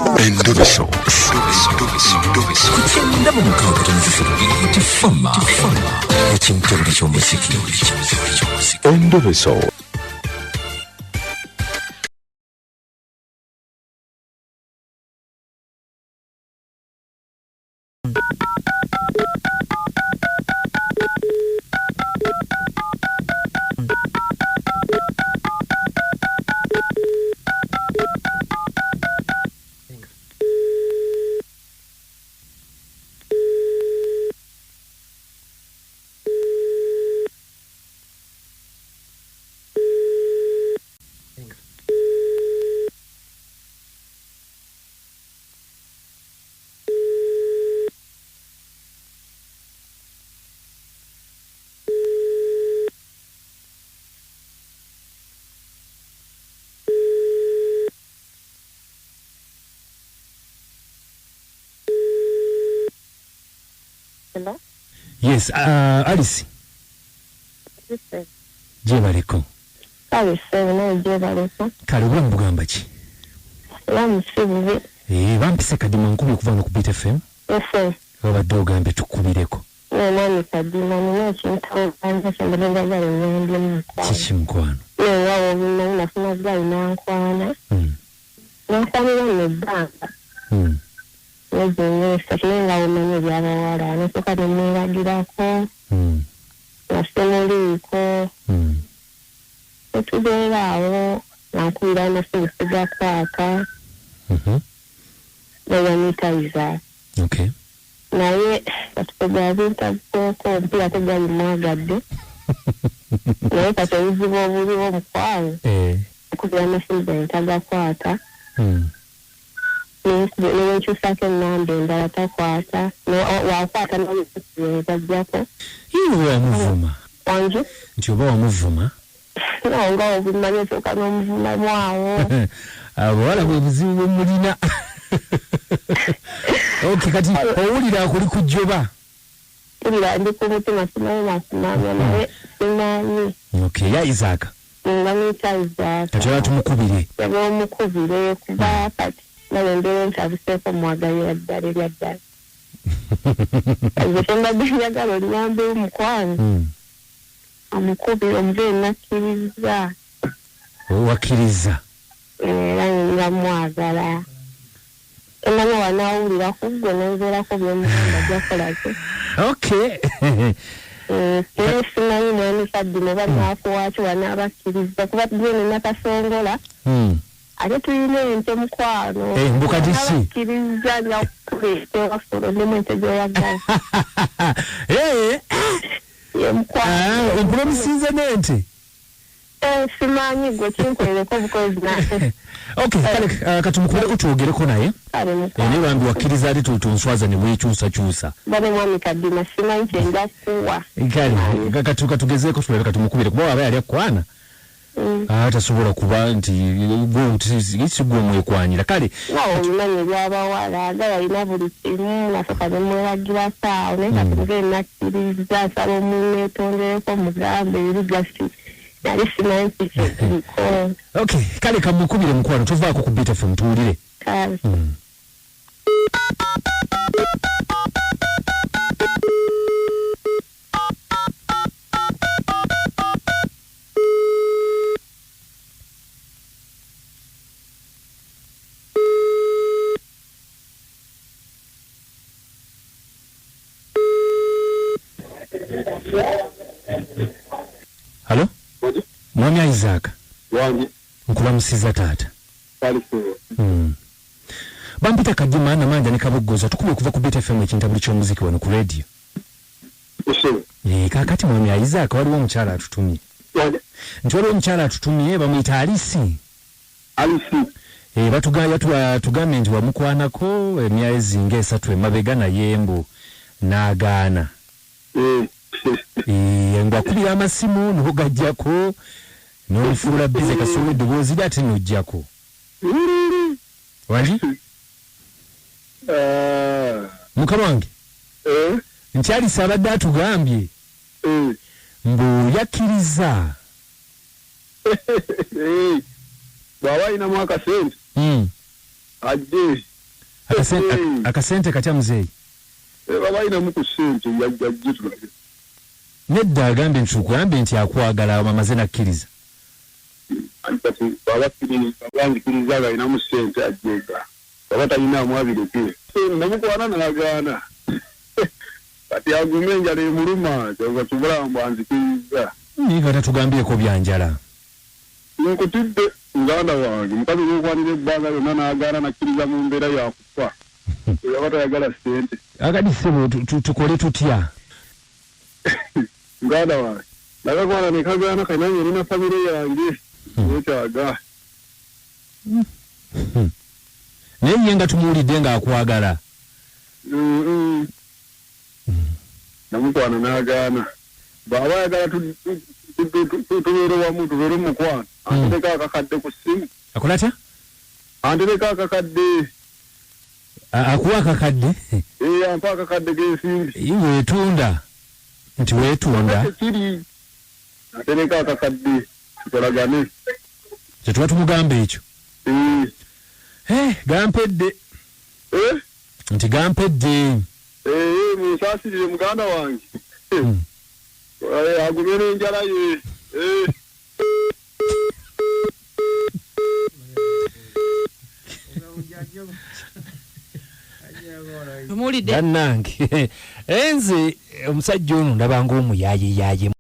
Endoveso. Kutenda mu mukaaga tonzifuna tifama. Ekintu buli ky'omuziki. Endoveso. Hello? Yes, Alice. Yes. Jebaleko. Alice, no jebaleko. Kale bwambugamba ki? Bamusibuze. Bampise kadima nkubye kuva no ku Beat FM. Yes. Babadde ogambe tukubireko. Nani kadima nino kintu anja sembelenga gari nyandi mukwana. Kiki mukwano? Yawo bino nafuna gari nankwana. Nankwana ne banka. Wewe sasa umenye byabawala nesoka nemwagirako nasemuliko etuberawo nakwira nasisiga kwaka nayanitaiza okay naye katugabita koko mpira tegali mwagadde naye katoyizibo buliwo mukwawo kubya nasisiga ntaga kwaka Niwe chusake nande ndala takwata wakwata n'obujjako iwe wamuvuma wanje nti oba wamuvuma nga obumanye soka n'omuvuma mwawo abawala bwe buzibu bwe mulina okay kati owulira akuli kujjoba mpulira ndi ku mutima simanyi nasimamya naye simanyi okay ya Isaac nga mwita Isaac kati oba tumukubire yaba omukubire kuba kati nalembera ntabiseko mwagalira ddala eryaddala ekyembadde njagala oluyambe omukwano omukubire omuzeeyi nakkiriza wakkiriza era nga mwagala emanya wanaawulira ku gwe nenzeerako byemugamba gyakolako okay simanyi nemikaddi ne banaakuwaki wanaabakkiriza kuba tugene nakasongola ate tulina ente mukwano mbukadisi kiriza nyakuleete wafuro ndemu ente gyoyagala ye mukwano empromisinze n'ente simanyi gwe kinkolereko bukozi nate okay kale katumukubireko twogereko naye naye bambi wakkiriza ate tonswaza ne mwekyusakyusa bane mwami kadima simanyi kyenda kuwa kale katugezeeko tulabe katumukubire kuba waba yali akwana tasobola kuba nti gwe mwekwanyira kale olumanya ebyabawala agala alina buli kimu nasoka nemweragirako awo naye katuge nakkiriza asaba omuneetongereko mugambe ebigasi nali simanyi kikiriko okay kale kamukubire mukwano tovaako ku Beat FM tuwulire kale Halo? Mwami Isaac. Wangi. Nkulamusiza taata. Bampita Kadima na manja ne Kabogoza tukubye kuva ku Beat FM ekintabuli ky'omuziki wano ku radio. Kakati mwami Isaac waliwo omukyala atutumye. Nti waliwo omukyala atutumye bamuyita Alisi. Tugambe nti wamukwanako emyezi ng'esatu emabega naye mbu n'agaana. Ngwakubira amasimu n'ogajjako n'olufuula bize kasobola eddoboozi lye ate n'oggyako. Wangi? Mukama wange? Nti Alisi abadde atugambye mbu yakkiriza. Bw'aba alinamu akasente ajje Akasente katya muzeeyi? Babayina mu ku ssente yajjitula. Nedda agambye nti akwagala amaze nakkiriza. Kati babangikiriza galina mu ssente ajjega. Baba talinaamu abireke. Namukwana n'agaana. Kati agume enjala emuluma kyova kibula mbu anzikiriza. Kata tugambyeko byanjala. Nkutidde muganda wange mukazi w'okwanira ebbanga yonna n'agaana nakkiriza mu mbeera yakufa. Baba tayagala ssente. Akati ssebo tukole tutya? Muganda wange nagakwana ne kagaana kananye erina famire yange nekyaga. Naye ye nga tumuwulidde ng'akwagala. Namukwana n'agaana. Bw'aba ayagala tubeere wamu tubeere mukwano. Antereka akakadde ku ssimu. Akola atya? Antereka akakadde. Akuwa akakadde? Ampa akakadde k'ensimbi. Weetunda. Nti weetunda. Kiri. Antereka akakadde. Tukolagane. Kye tuba tumugamba ekyo. Gampedde. Nti gampedde. Munsaasirire muganda wange. Agumye n'enjala ye. Tumulidde bannange enze omusajja ono ndaba ng'omuyaayeyaayemu.